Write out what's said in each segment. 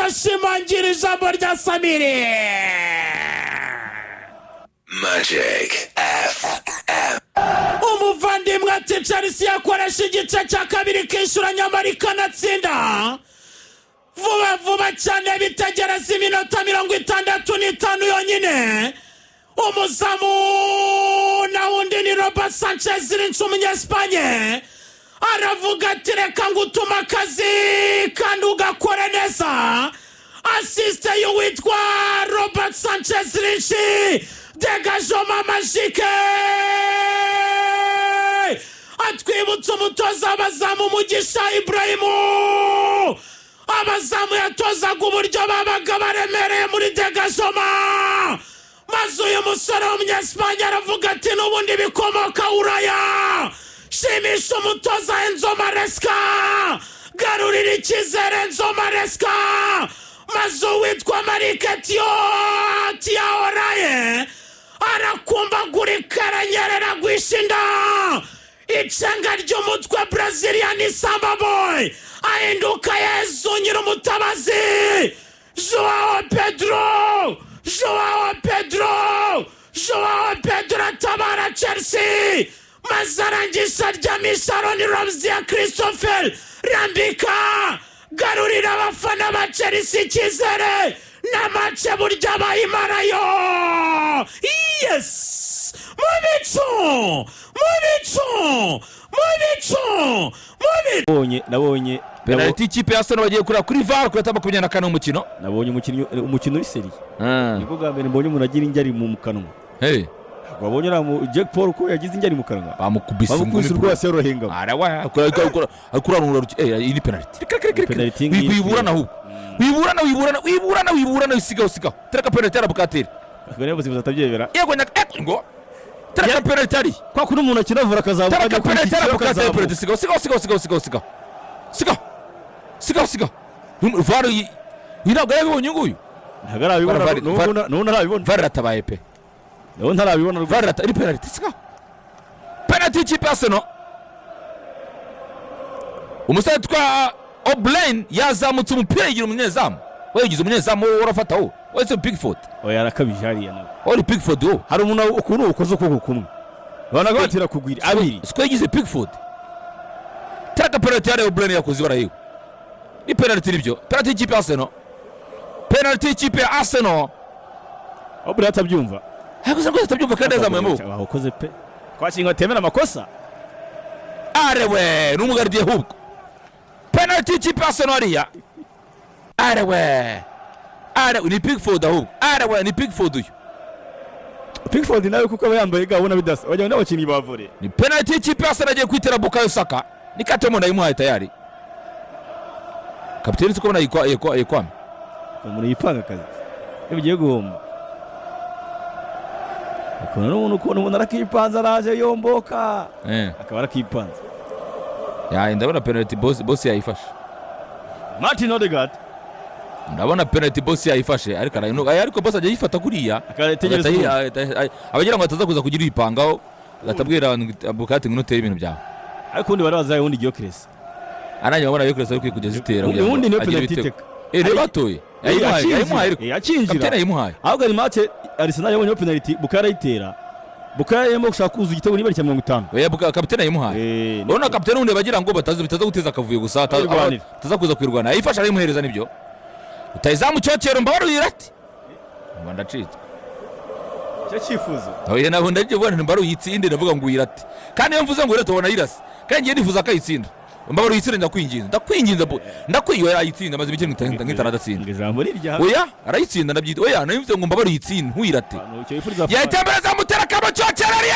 bashimangira ijambo rya Samiri. Magic FM. Umuvandimwe ati Chelsea yakoresha igice cya kabiri kishura nyamara ikanatsinda vuba cyane bitegereza iminota 65 yonyine. Umuzamu na undi ni Robert Sanchez Umunyespanye aravuga ati reka ngutuma akazi kandi ugakora neza. Assiste y'uwitwa Robert Sanchez dégagement magique atwibutsa umutoza abazamu Mugisha Ibrahimu. Abazamu yatozaga uburyo babaga baremereye muri dégagement, maze uyu musore w'Umunyespanye aravuga ati n'ubundi bikomoka Uraya. Shimisha umutoza Enzo Maresca, garurira icyizere Enzo Maresca, maze uwitwa Malick Thiaw arakumbagurika aranyerera gwishinda icenga ry'umutwe. Brazilian Samba Boy ahinduka Yesu nyir'umutabazi. Joao Pedro atabara Chelsea, maze arangisha ryamisha Ronnie Ramsey ya Christopher Rambika. Garurira abafana ba Chelsea icyizere na mace burya bayimarayo. Yes, mubico. Nabonye penalty ikipe ya Arsenal bagiye kurira kuri VAR kuri 24 umukino. Nabonye umukino w'iseri. Niko gambere mbonye umuntu agira injari mu kanwa. Hey, wabonye ramu Jack Paul ko yagize injari mu kanwa. Bamukubise rwose yorohenga. Arawa akuranura iri penalty. Wiburana usiga. Tereka penalty arabukatira. Akagere buzibuza atabyebera. Yego ngo tereka penalty ari. Kwa kuno umuntu akinavura kazabuka. Tereka penalty arabukatira penalty siga. VAR irago yabonye nguyu. Ntagarabibona none arabibona. VAR atabaye pe. None ntarabibona. VAR iri penalty siga. Penalty ikipe ya Arsenal. Umusore twa O'Brien yazamutse umupira yigira umunyezamu. Wagize umunyezamu urafataho. Wese Pickford. Oya arakabije hariya nawe. Oli Pickford wo. Hari umuntu ukuntu ukoze ukuboko kumwe. Banaga batira kugwira abiri. Siko yagize Pickford. Tereka penalty ya O'Brien yakoze barahiwe. Ni penalty nibyo. Penalty ikipe ya Arsenal. Penalty ikipe ya Arsenal. O'Brien atabyumva. Hakuze ngo atabyumva kandi azamuye. Wakoze pe. Kwashinga temera amakosa. Arewe n'umugardiye hubwo. Penalty ikipe ya Arsenal ya. Arewe ni Pickford ahubwo. Arewe ni Pickford uyu. Pickford nawe kuko aba yambaye gabona bidasa. Wajya n'abakinnyi bavore. Ni penalty ikipe ya Arsenal agiye kwitera Bukayo Saka. Ni katemo ndayimuhaye tayari. Kapiteni siko bona yikwame. Umuntu yipanga kazi. Bigiye guhomba. Ukuntu umuntu arakipanza araje yomboka. Akaba arakipanza. Ya ndabona penalty boss yayifashe. Martin Odegaard. Ndabona penalty boss yayifashe ariko boss agiye yifata kuriya. Akategereza abagira ngo ataza kuza kugira ipangaho gatabwira Bukati ngo notere ibintu byawe. Ariko undi barazaye undi Gyökeres. Ananye babona Gyökeres ari kugeza itera kugira. Undi ne penalty iteka. Batoye. Yayimuhaye. Yakinjira. Kapiteni yayimuhaye. Ahubwo ari match Arsenal yabonye penalty Bukara yitera. Bukara yemo gushaka kuzuza igitego niba cya 50. Oya kapiteni yayimuhaye. Urabona kapiteni undi bagira ngo bitaza guteza akavuye gusa taza kuza kwirwana. Yifasha arayimuhereza nibyo. Utayizamu cyocero mbabarira ati. Ndacitse. Cyo cyifuzo. Oya naho ndaje bwana mbaro yitsinde ndavuga ngo uyirate. Kandi iyo mvuze ngo urate ubona yirase. Kandi ngiye nifuza akayitsinda. Mbabaro yitsinde ndakwinginza ndakwiyo yayitsinda maze bike nk'itaradatsinda. Ijambo rirya. Oya arayitsinda nabyita. Oya nayo ngo mbabaro yitsinde ntuyirate. Yatembereza mutera kama cyocero ariyo.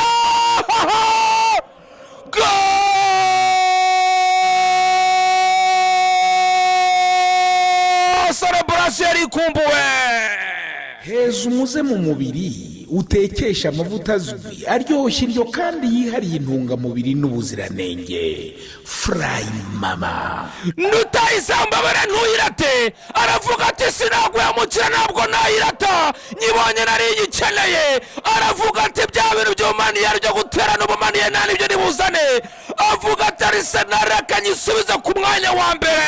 Celebration kumbuwe. Heza umuze mu mubiri utekesha amavuta azwi aryoshye iryo kandi yihariye intungamubiri n'ubuziranenge. Fry Mama Nutayisamba bara ntuyirate aravuga ati sinagwemukira ntabwo nayirata nyibonye nari yikeneye. Aravuga ati bya bintu by'umani yaryo gutera n'ubumani nani byo nibuzane. Avuga ati Arsenal akanyisubiza ku mwanya wa mbere.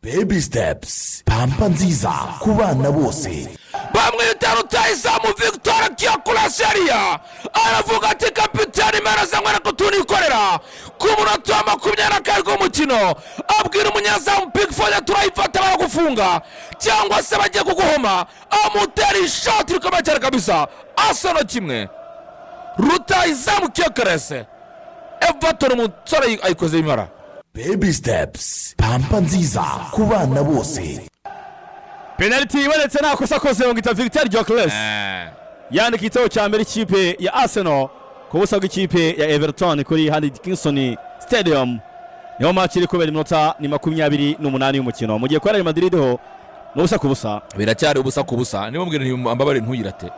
Baby steps, pampa nziza ku bana bose. bamwita rutahizamu Victor Kiakulaseria aravuga ati kapitani marazanywe na kutunikorera ku munota wa 24 w'umukino abwira umunyezamu Pickford turayifata baragufunga cyangwa se bagiye kuguhoma amutera ishoti rikomeye cyane kabisa Arsenal kimwe rutahizamu Kiakulase Everton umusore ayikoze imara. Baby steps, pampa nziza ku bana bose. penaliti ibonetse nta kosa akoze ngo ita Victor Gyökeres yandika igitego cya mbere ikipe ya Arsenal ku busa bw'ikipe ya Everton kuri Kingston Stadium. niho match iri kubera iminota ni 28 y'umukino mu gihe kwa Real Madrid ho n'ubusa ku busa biracyari ubusa ku busa. niba mbwira ambabare ntuyirate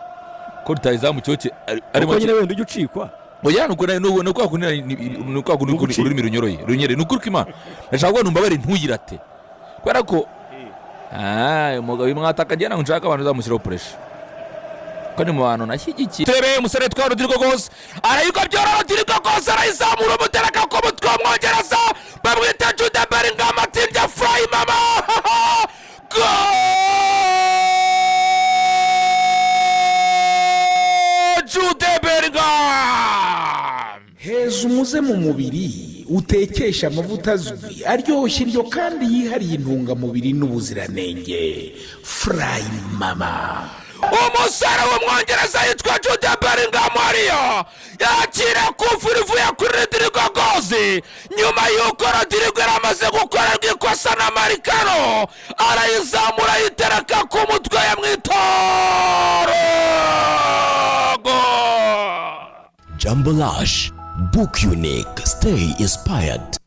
ko rutahizamu cyoke ari mu nyine wenda ujye ucikwa oya nuko kunira ururimi runyoroye nukuruka imana ndashaka ngo mbabare ntuyirate kubera ko umugabo imwataka njye nshaka abantu zamushyiraho pressure ko ni mu bantu nashyigikiye. Turebe umusore twa Rodrigo Goes arayuka byora Rodrigo Goes arayizamura umutereka ko mutwe w'Umwongereza bamwita Jude Bellingham atsinda Fry mama Jude Bellingham. Heza umuze mu mubiri utekesha amavuta azwi aryoshye iryo kandi yihariye intungamubiri n'ubuziranenge. Fry mama. umusore w'Umwongereza yitwa Jude Bellingham ariyo yakira kufura ivuye kuri Rodrigo Goes nyuma y'uko Rodrigo yaramaze gukorerwa ikosa na Marcano arayizamura yitereka ku mutwe yamwitoro. Jumbo Lash, book unique, stay inspired.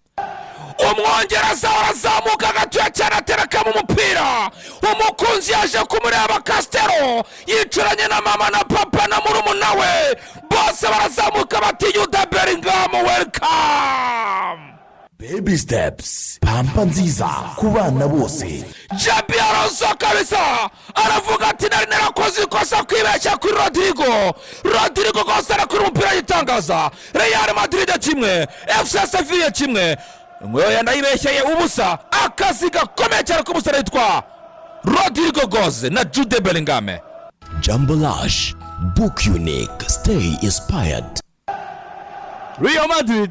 Umwongereza arazamuka gatuye cyane atereka mu mupira umukunzi yaje kumureba Castero yicaranye na mama na papa na murumuna we bose barazamuka bati Jude Bellingham welcome. Baby steps, pampa nziza ku bana bose. Jabi Alonso kabisa aravuga ati nari narakoze ikosa kwibeshya kuri Rodrigo Goes arakura umupira yitangaza. Real Madrid kimwe FC Sevilla kimwe ngoyo yandayibeshyeye ubusa akazi gakomeye cyane ku musore yitwa Rodrigo Goes na Jude Bellingham. Jumbo Lash, book unique, stay inspired. Real Madrid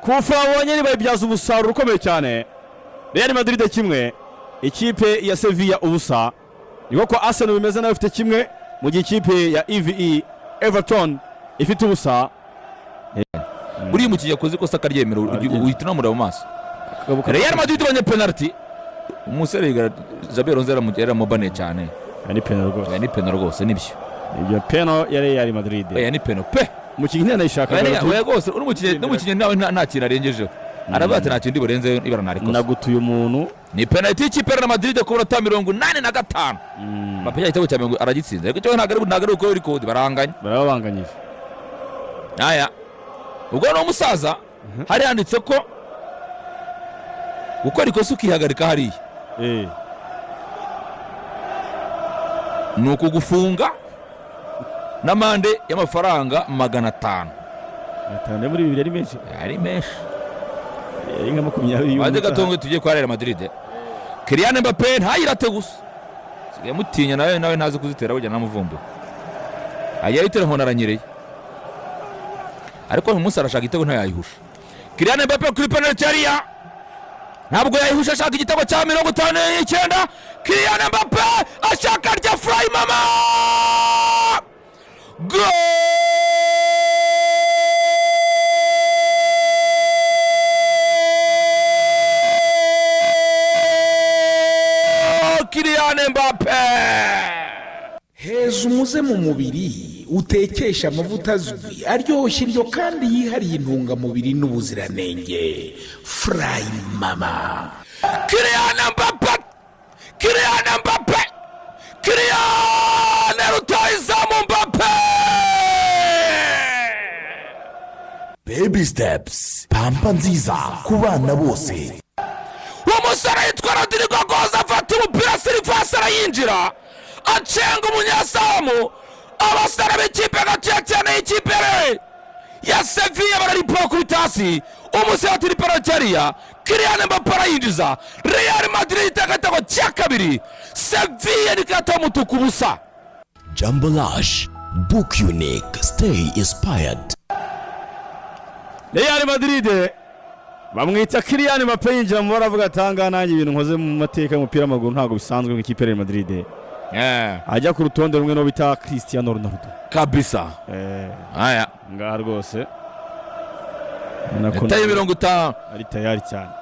kufa wabonye nibayibyaza umusaruro ukomeye cyane. Real Madrid kimwe ikipe ya Sevilla ubusa niko ko Arsenal bimeze nayo ifite kimwe mu gihe ikipe ya EVE Everton ifite ubusa. Uri mu kiyakoze ko saka ryemera uhituna muri amaso. Real Madrid ibonye penalty umusore Jabi Alonso yaramugera mu bane cyane. Ni penalty rwose nibyo. Ibyo penalty ya Real Madrid. Ni penalty pe. Umukinnyi ntiyashaka rwose n'umukinnyi nawe nta kintu arengejeho aravuga ati nta kindi burenze ibara narikoze nagutuye umuntu. Ni penalty y'ikipe ya Madrid ku minota 85 bapenya igitego cya 70 aragitsinze ariko cyo ntago ari uko record barabanganyije. Aya ubwo no musaza hari handitse ko gukora ikosa ukihagarika hariya nuko gufunga n'amande y'amafaranga 500 muri bibiri ari menshi nka 20 baze gatongo tugiye kwa Real Madrid. Kylian Mbappé ntayirate gusa sigaye mutinya nawe ntazi kuzitera burya namuvumbu agiye yitera nkona aranyereye ariko umunsi arashaka igitego ntayayihusha. Kylian Mbappé kuri penalty yariya ntabwo yayihusha ashaka igitego cya 59. Kylian Mbappé ashaka rya Fry mama go Kylian Mbappé. Heza umuze mu mubiri utekesha amavuta azwi aryoshye iryo kandi yihariye intungamubiri n'ubuziranenge. Fry mama. Kylian Mbappé Kylian rutahizamu Mbappé. Baby steps, pampa nziza ku bana bose. Umusore yitwa Rodrigo Goes afata umupira Silvas arayinjira acenga umunyazamu abasore b'ikipe gaciye cyane y'ikipe ya Sevilla bararipa kuri tasi umusore turi penalty yariya Kylian Mbappe arayinjiza. Real Madrid agatego cya kabiri. Sevilla nikata mutuku busa. Jumbo Lash, book unique, stay inspired. Real Madrid bamwita Kylian Mbappe yinjira mu baravuga atanga nanjye ibintu nkoze mu mateka y'umupira w'amaguru ntago bisanzwe nk'ikipe Real Madrid. Ajya ku rutonde rumwe no bita Cristiano Ronaldo kabisa. Aya ngaha rwose nataye 50 ari tayari cyane.